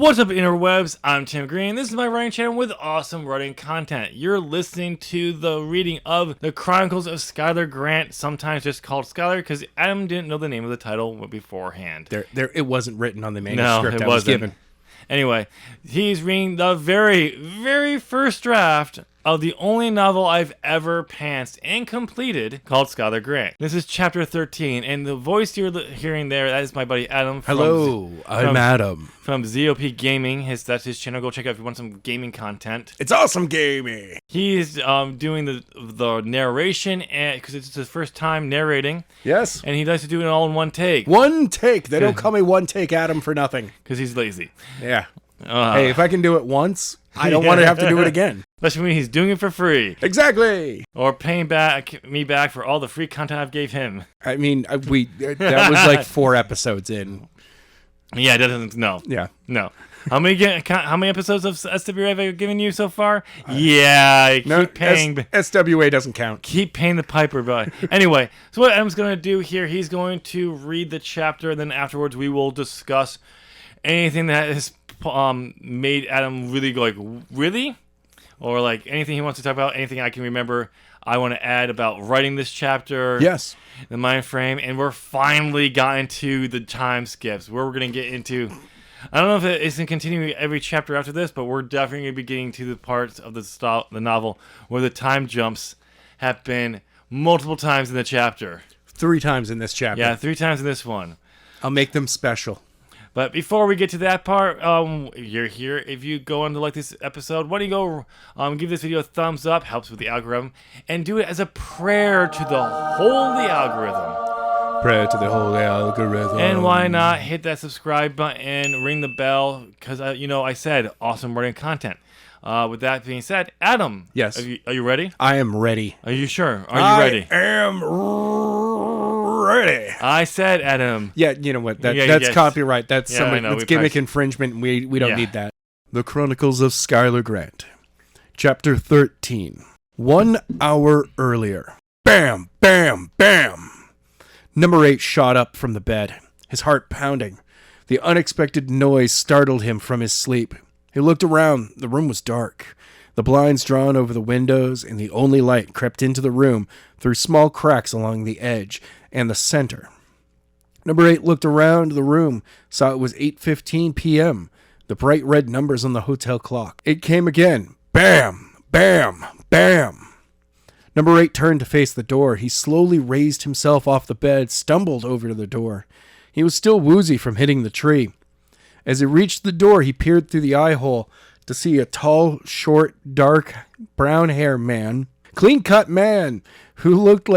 What's up, interwebs? I'm Tim Green. This is my writing channel with awesome writing content. You're listening to the reading of the Chronicles of Skyler Grant, sometimes just called Skyler, because Adam didn't know the name of the title beforehand. It wasn't written on the manuscript No, it I was wasn't. given. Anyway, he's reading the very, very first draft of the only novel I've ever pantsed and completed, called Skyler Grant. This is chapter 13, and the voice you're hearing there, that is my buddy Adam. I'm Adam. From ZOP Gaming. That's his channel. Go check it out if you want some gaming content. It's awesome gaming. He's doing the narration, because it's his first time narrating. Yes. And he likes to do it all in one take. One take. They don't call me one take Adam for nothing. Because he's lazy. Yeah. Hey, if I can do it once, I don't want to have to do it again. Especially when he's doing it for free. Exactly. Or paying me back for all the free content I've gave him. I mean, that was like 4 episodes in. Yeah, that doesn't. No. Yeah. No. How many episodes of SWA have I given you so far? Keep paying. SWA doesn't count. Keep paying the piper, but anyway. So what Adam's going to do here, he's going to read the chapter, and then afterwards we will discuss anything that has made Adam really go like, really? Or like anything he wants to talk about, anything I can remember I want to add about writing this chapter. Yes. The mind frame. And we're finally gotten to the time skips, where we're going to get into... I don't know if it's going to continue every chapter after this, but we're definitely going to be getting to the parts of the novel where the time jumps have been multiple times in the chapter. 3 times in this chapter. Yeah, 3 times in this one. I'll make them special. But before we get to that part, you're here. If you go on to like this episode, why don't you go give this video a thumbs up, helps with the algorithm, and do it as a prayer to the holy algorithm. Prayer to the holy algorithm. And why not hit that subscribe button, ring the bell, because I said awesome writing content. With that being said, Adam. Yes. Are you ready? I am ready. Are you sure? Are you ready? I am ready. I said, Adam. Yeah, you know what? That's copyright. That's that's gimmick infringement. We don't need that. The Chronicles of Skyler Grant, Chapter 13. 1 hour earlier. Bam, bam, bam. Number 8 shot up from the bed, his heart pounding. The unexpected noise startled him from his sleep. He looked around. The room was dark. The blinds drawn over the windows, and the only light crept into the room through small cracks along the edge and the center. Number 8 looked around the room, saw it was 8:15 p.m., the bright red numbers on the hotel clock. It came again. Bam! Bam! Bam! Number 8 turned to face the door. He slowly raised himself off the bed, stumbled over to the door. He was still woozy from hitting the tree. As he reached the door, he peered through the eye hole to see a tall, short, dark, brown-haired man, clean-cut man, who looked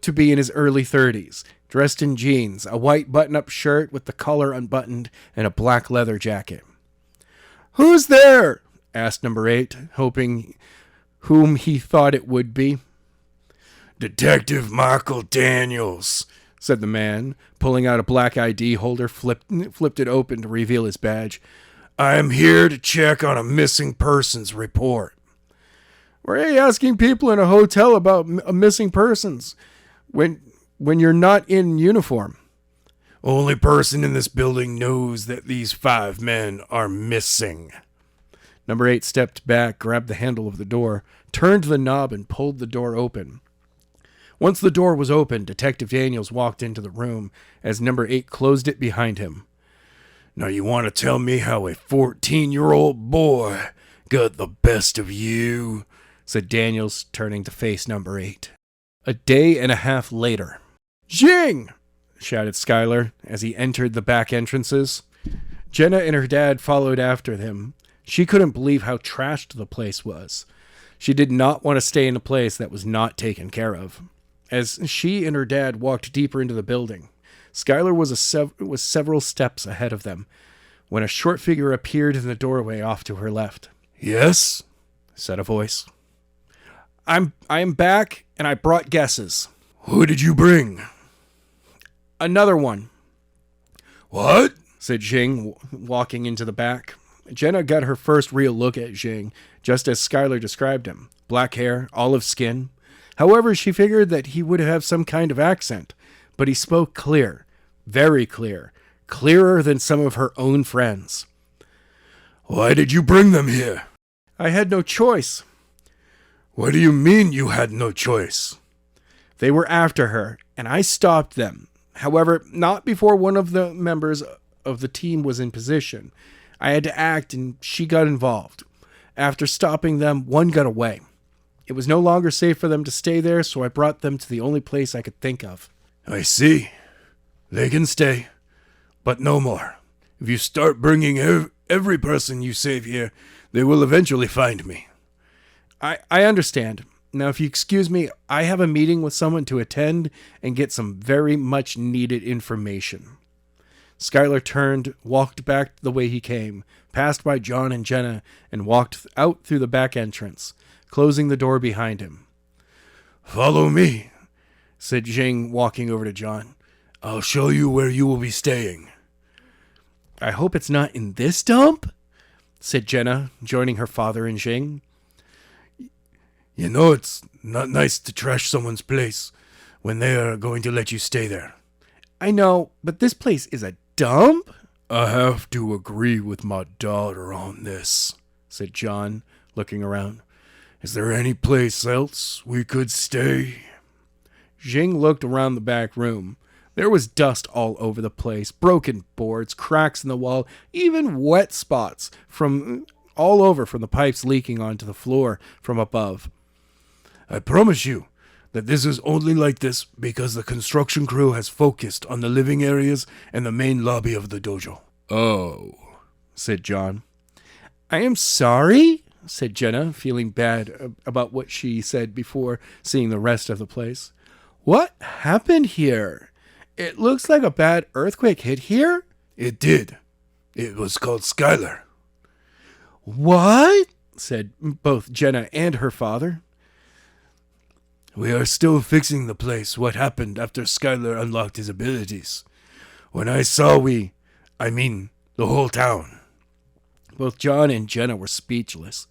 to be in his early 30s, dressed in jeans, a white button-up shirt with the collar unbuttoned, and a black leather jacket. "Who's there?" asked Number 8, hoping whom he thought it would be. "Detective Michael Daniels," said the man, pulling out a black ID holder, flipped it open to reveal his badge. "I am here to check on a missing persons report." "Why are you asking people in a hotel about missing persons when you're not in uniform?" "Only person in this building knows that these 5 men are missing." Number 8 stepped back, grabbed the handle of the door, turned the knob, and pulled the door open. Once the door was open, Detective Daniels walked into the room as Number 8 closed it behind him. "Now you want to tell me how a 14-year-old boy got the best of you?" said Daniels, turning to face Number 8. A day and a half later. "Jing!" shouted Skyler as he entered the back entrances. Jenna and her dad followed after him. She couldn't believe how trashed the place was. She did not want to stay in a place that was not taken care of. As she and her dad walked deeper into the building, Skyler was several steps ahead of them when a short figure appeared in the doorway off to her left. "Yes?" said a voice. I am back, and I brought guesses." "Who did you bring?" "Another one." "What?" said Jing, walking into the back. Jenna got her first real look at Jing, just as Skyler described him. Black hair, olive skin. However, she figured that he would have some kind of accent, but he spoke clear, very clear, clearer than some of her own friends. Why did you bring them here? I had no choice. What do you mean you had no choice? They were after her, and I stopped them. However, not before one of the members of the team was in position. I had to act, and she got involved. After stopping them, one got away. It was no longer safe for them to stay there, so I brought them to the only place I could think of. I see. They can stay, but no more. If you start bringing every person you save here, they will eventually find me. I understand. Now, if you excuse me, I have a meeting with someone to attend and get some very much needed information. Skyler turned, walked back the way he came, passed by John and Jenna, and walked out through the back entrance, closing the door behind him. Follow me, said Jing, walking over to John. I'll show you where you will be staying. I hope it's not in this dump, said Jenna, joining her father and Jing. You know it's not nice to trash someone's place when they are going to let you stay there. I know, but this place is a dump? I have to agree with my daughter on this, said John, looking around. Is there any place else we could stay? Jing looked around the back room. There was dust all over the place, broken boards, cracks in the wall, even wet spots from all over from the pipes leaking onto the floor from above. I promise you that this is only like this because the construction crew has focused on the living areas and the main lobby of the dojo. Oh, said John. I am sorry, said Jenna, feeling bad about what she said before seeing the rest of the place. What happened here? It looks like a bad earthquake hit here. It did. It was called Skyler. What? Said both Jenna and her father. We are still fixing the place. What happened after Skyler unlocked his abilities? When I saw I mean the whole town. Both John and Jenna were speechless.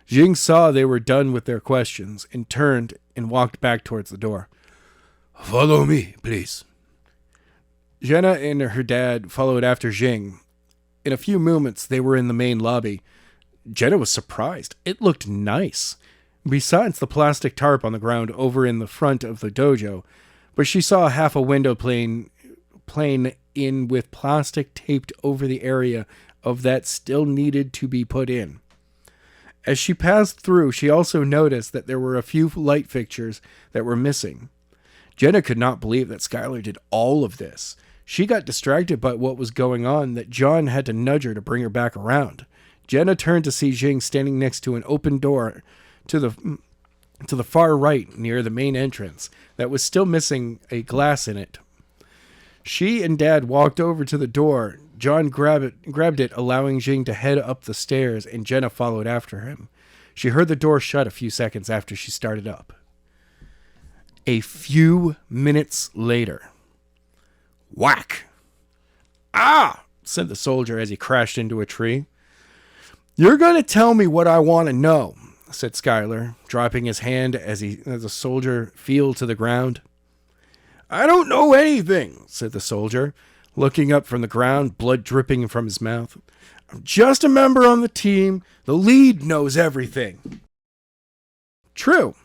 Jing saw they were done with their questions and turned and walked back towards the door. Follow me, please. Jenna and her dad followed after Jing. In a few moments, they were in the main lobby. Jenna was surprised. It looked nice. Besides the plastic tarp on the ground over in the front of the dojo, but she saw half a window plain in with plastic taped over the area of that still needed to be put in. As she passed through, she also noticed that there were a few light fixtures that were missing. Jenna could not believe that Skyler did all of this. She got distracted by what was going on that John had to nudge her to bring her back around. Jenna turned to see Jing standing next to an open door to the far right near the main entrance that was still missing a glass in it. She and Dad walked over to the door. John grabbed it, allowing Jing to head up the stairs, and Jenna followed after him. She heard the door shut a few seconds after she started up. A few minutes later. Whack! Ah! Said the soldier as he crashed into a tree. You're going to tell me what I want to know, said Skyler, dropping his hand as the soldier fell to the ground. I don't know anything, said the soldier, looking up from the ground, blood dripping from his mouth. I'm just a member on the team. The lead knows everything. True,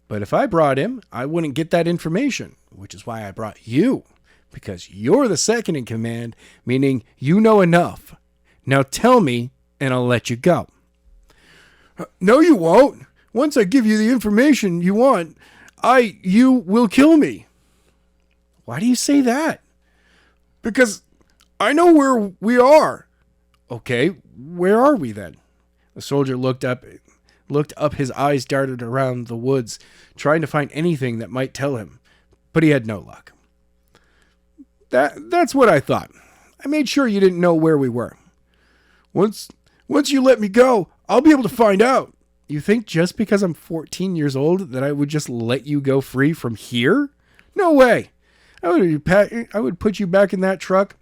but if I brought him, I wouldn't get that information, which is why I brought you, because you're the second in command, meaning you know enough. Now tell me, and I'll let you go. No, you won't. Once I give you the information you want, you will kill me. Why do you say that? Because I know where we are. Okay, where are we then? The soldier looked up, his eyes darted around the woods, trying to find anything that might tell him, but he had no luck. That's what I thought. I made sure you didn't know where we were. Once you let me go, I'll be able to find out. You think just because I'm 14 years old that I would just let you go free from here? No way. I would put you back in that truck,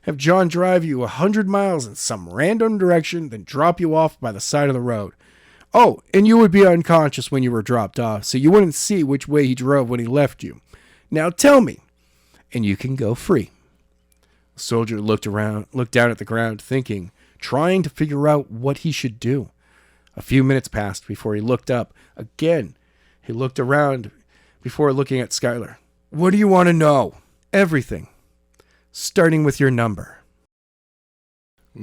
have John drive you 100 miles in some random direction, then drop you off by the side of the road. Oh, and you would be unconscious when you were dropped off, so you wouldn't see which way he drove when he left you. Now tell me, and you can go free. The soldier looked down at the ground, thinking, trying to figure out what he should do. A few minutes passed before he looked up. Again, he looked around before looking at Skyler. What do you want to know? Everything. Starting with your number. Ooh.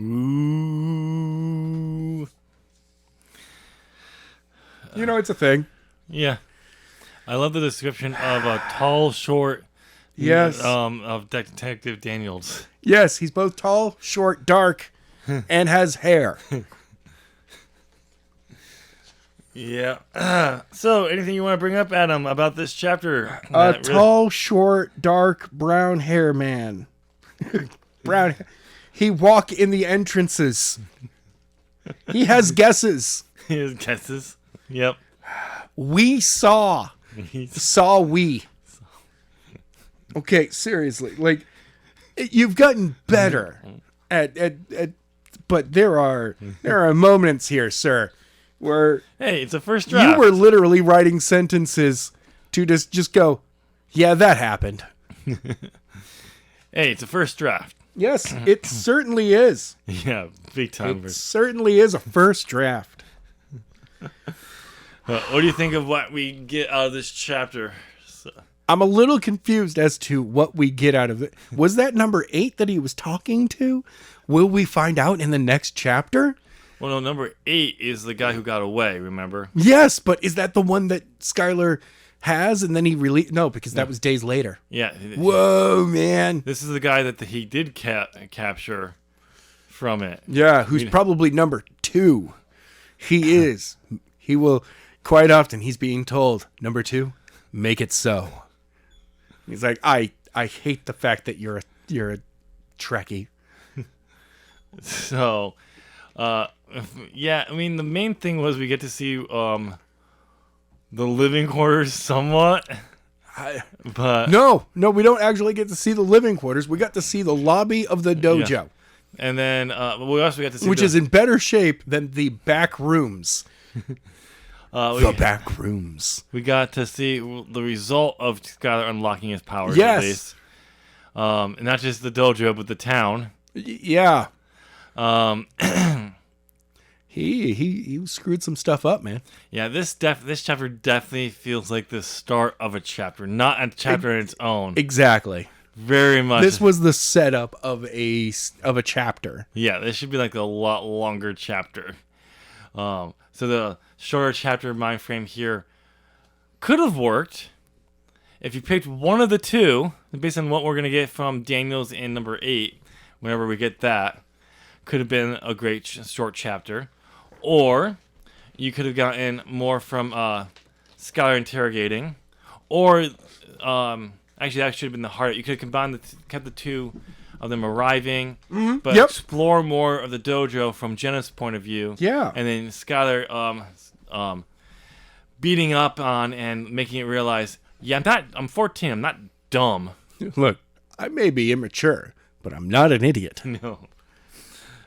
You know, it's a thing. Yeah. I love the description of a tall, short... Yes. Of Detective Daniels. Yes, he's both tall, short, dark, and has hair. Yeah. So, anything you want to bring up, Adam, about this chapter? Tall, short, dark, brown hair man. Brown. He walk in the entrances. He has guesses. He has guesses. Yep. We saw. We. Okay, seriously. Like, you've gotten better at but there are moments here, sir, where hey, it's a first draft. You were literally writing sentences to just go, yeah, that happened. Hey, it's a first draft. Yes, it certainly is. Yeah, big time. It certainly is a first draft. What do you think of what we get out of this chapter? I'm a little confused as to what we get out of it. Was that number 8 that he was talking to? Will we find out in the next chapter? Well, no, number 8 is the guy who got away, remember? Yes, but is that the one that Skyler has and then he released? No, because that was days later. Yeah. Whoa, man. This is the guy that he did capture from it. Yeah, who's probably number 2. He is. He will, quite often, he's being told, number 2, make it so. He's like, I hate the fact that you're a Trekkie. So, yeah, I mean, the main thing was we get to see the living quarters somewhat. But no, we don't actually get to see the living quarters. We got to see the lobby of the dojo. Yeah. And then we also got to see... Which is in better shape than the back rooms. The back rooms. We got to see the result of Skyler unlocking his powers. Yes. At least. And not just the dojo, but the town. Yeah. He screwed some stuff up, man. Yeah, this chapter definitely feels like the start of a chapter, not a chapter in its own. Exactly. Very much. This was the setup of a chapter. Yeah, this should be like a lot longer chapter. So the shorter chapter mind frame here could have worked if you picked one of the two, based on what we're going to get from Daniels in number 8, whenever we get that, could have been a great short chapter. Or you could have gotten more from Skyler interrogating. Or, actually that should have been the heart. You could have kept the two of them arriving, but explore more of the dojo from Jenna's point of view. Yeah. And then Skyler beating up on and making it realize, yeah, I'm 14, I'm not dumb. Look, I may be immature, but I'm not an idiot. No.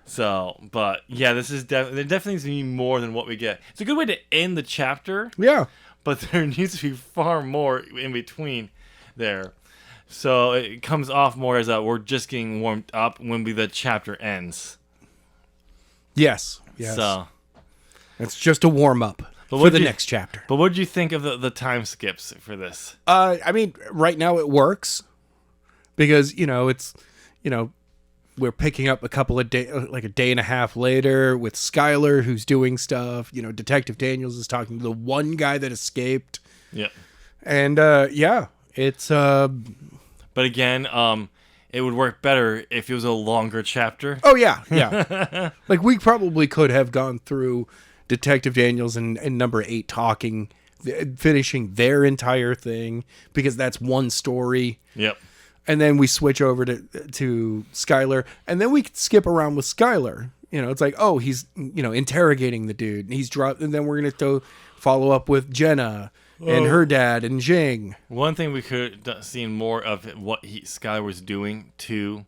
So, but yeah, this is there definitely needs to be more than what we get. It's a good way to end the chapter. Yeah. But there needs to be far more in between there. So it comes off more as we're just getting warmed up when the chapter ends. Yes. So it's just a warm up for the next chapter. But what did you think of the time skips for this? I mean, right now it works because we're picking up a couple of days, like a day and a half later, with Skyler who's doing stuff. Detective Daniels is talking to the one guy that escaped. Yeah. And it's. But again, it would work better if it was a longer chapter. Oh, yeah. Like, we probably could have gone through Detective Daniels and number 8 talking, finishing their entire thing, because that's one story. Yep. And then we switch over to Skyler, and then we could skip around with Skyler. It's like, oh, he's, interrogating the dude, and he's dropped, and then we're going to follow up with Jenna and her dad and Jing. One thing we could have seen more of what Skyler was doing to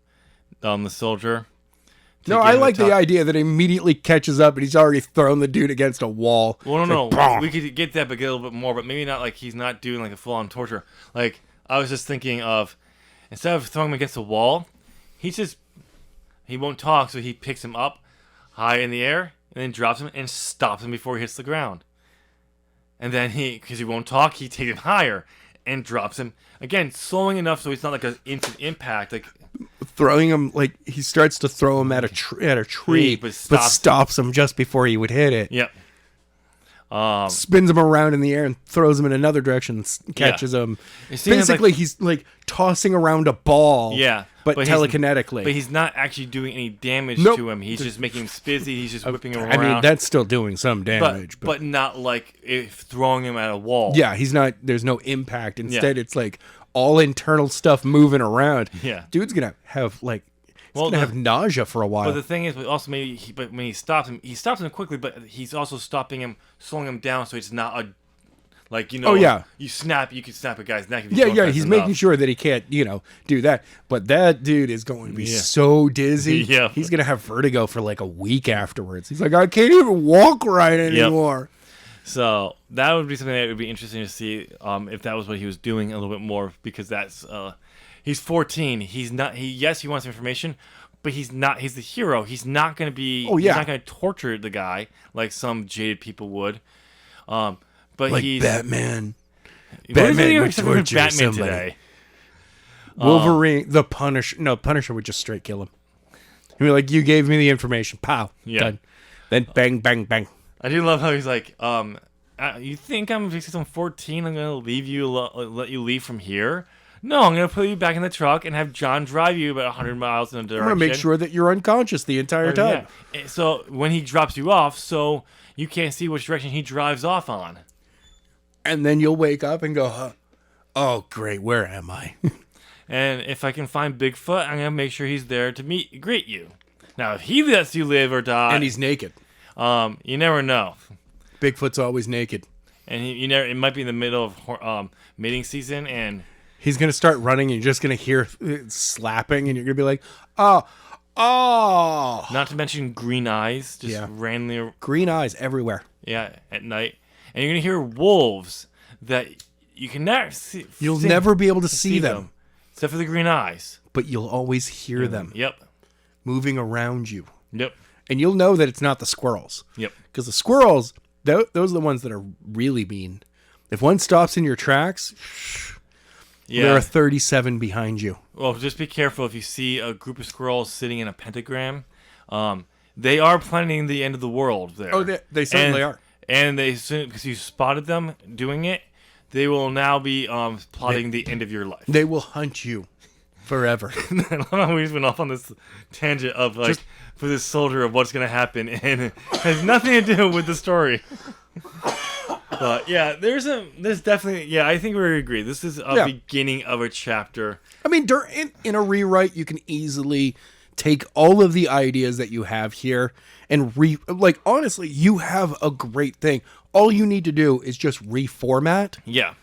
the soldier. No, I like the idea that he immediately catches up and he's already thrown the dude against a wall. Well, no. We could get that, but get a little bit more, but maybe not like he's not doing like a full-on torture. Like, I was just thinking of, instead of throwing him against a wall, he won't talk, so he picks him up, high in the air, and then drops him and stops him before he hits the ground. And then because he won't talk, he takes him higher and drops him again, slowing enough so it's not like an instant impact, like throwing him like he starts to throw him at a tree, but stops him just before he would hit it. Yep. Spins him around in the air and throws him in another direction and catches him. Basically, he's like tossing around a ball. Yeah. But telekinetically. But he's not actually doing any damage to him. He's just making him spizzy. He's just whipping him around. I mean, that's still doing some damage. But not like throwing him at a wall. Yeah, he's not. There's no impact. Instead, it's like all internal stuff moving around. Yeah. Dude's going to have like... He's gonna have nausea for a while. But the thing is, also maybe, but when he stops him quickly. But he's also stopping him, slowing him down, so it's not a, like you can snap a guy's neck. If He's making sure that he can't, do that. But that dude is going to be so dizzy. Yeah, he's gonna have vertigo for like a week afterwards. He's like, I can't even walk right anymore. Yep. So that would be something that would be interesting to see if that was what he was doing a little bit more, because that's. He's 14. He's not. He wants information, but he's not. He's the hero. He's not going to be. He's not going to torture the guy like some jaded people would. But like he's Batman. Batman would torture Batman somebody. Today. Wolverine, the Punisher. No, Punisher would just straight kill him. He'd be like, "You gave me the information. Pow. Yeah. Done." Then bang, bang, bang. I do love how he's like, "You think I'm 14? I'm going to leave you, let you leave from here." No, I'm going to put you back in the truck and have John drive you about 100 miles in a direction. I'm going to make sure that you're unconscious the entire time. Yeah. So when he drops you off, so you can't see which direction he drives off on. And then you'll wake up and go, oh, great, where am I? And if I can find Bigfoot, I'm going to make sure he's there to greet you. Now, if he lets you live or die... And he's naked. You never know. Bigfoot's always naked. And it might be in the middle of mating season, and... He's going to start running, and you're just going to hear slapping, and you're going to be like, oh. Not to mention green eyes, just randomly. Green eyes everywhere. Yeah, at night. And you're going to hear wolves that you can never see. You'll never be able to see them. Except for the green eyes. But you'll always hear them. Yep. Moving around you. Yep. And you'll know that it's not the squirrels. Yep. Because the squirrels, those are the ones that are really mean. If one stops in your tracks... Yeah. There are 37 behind you. Well, just be careful if you see a group of squirrels sitting in a pentagram. They are planning the end of the world there. Oh, they certainly are. And because you spotted them doing it, they will now be plotting the end of your life. They will hunt you forever. I love how we just went off on this tangent of for this soldier of what's going to happen, and it has nothing to do with the story. But yeah, there's definitely I think we agree. This is a beginning of a chapter. I mean, in a rewrite, you can easily take all of the ideas that you have here and honestly, you have a great thing. All you need to do is just reformat. Yeah.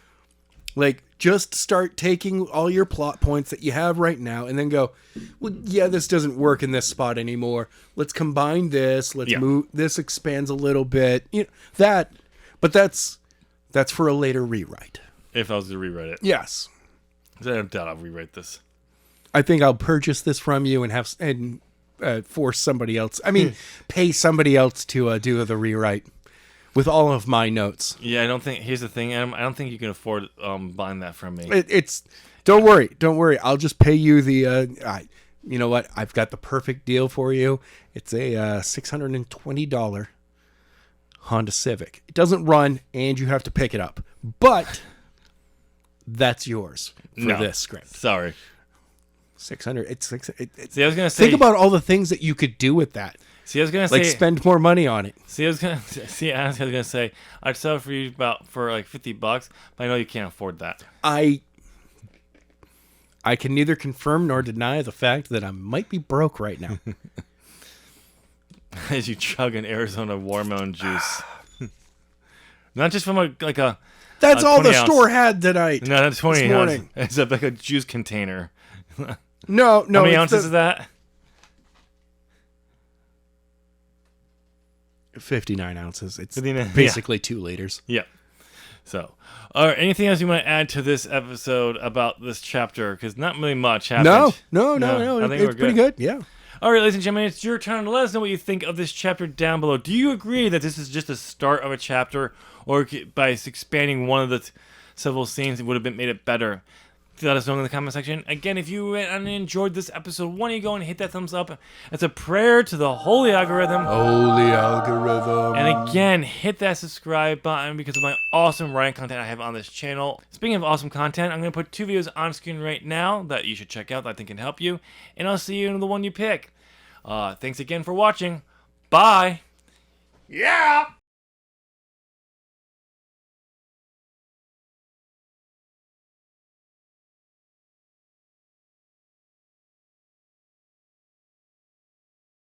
Like, just start taking all your plot points that you have right now and then go, well, yeah, this doesn't work in this spot anymore. Let's combine this. Let's move. This expands a little bit. But that's for a later rewrite. If I was to rewrite it. Yes. I don't doubt I'll rewrite this. I think I'll purchase this from you and force somebody else. I mean, pay somebody else to do the rewrite with all of my notes. Yeah, I don't think. Here's the thing, Adam. I don't think you can afford buying that from me. Don't worry. I'll just pay you the. You know what? I've got the perfect deal for you. It's a $620 Honda Civic. It doesn't run, and you have to pick it up. But that's yours for this script. Sorry. 600. See, I was gonna say. Think about all the things that you could do with that. See, I was gonna say. Spend more money on it. I was gonna say. I'd sell it for you for like $50, but I know you can't afford that. I can neither confirm nor deny the fact that I might be broke right now. As you chug an Arizona watermelon juice. Not just from a. That's all the store had tonight. No, that's 20 ounces. It's like a juice container. No. How many ounces is that? 59 ounces. It's basically 2 liters. Yeah. So, anything else you want to add to this episode about this chapter? Because not really much happened. No. I think it's pretty good. Yeah. All right, ladies and gentlemen, it's your turn to let us know what you think of this chapter down below. Do you agree that this is just the start of a chapter, or by expanding one of the several scenes, it would have made it better? Let us know in the comment section. Again, if you enjoyed this episode, why don't you go and hit that thumbs up? It's a prayer to the holy algorithm. Holy algorithm. And again, hit that subscribe button because of my awesome writing content I have on this channel. Speaking of awesome content, I'm going to put 2 videos on screen right now that you should check out that I think can help you. And I'll see you in the one you pick. Thanks again for watching. Bye. Yeah!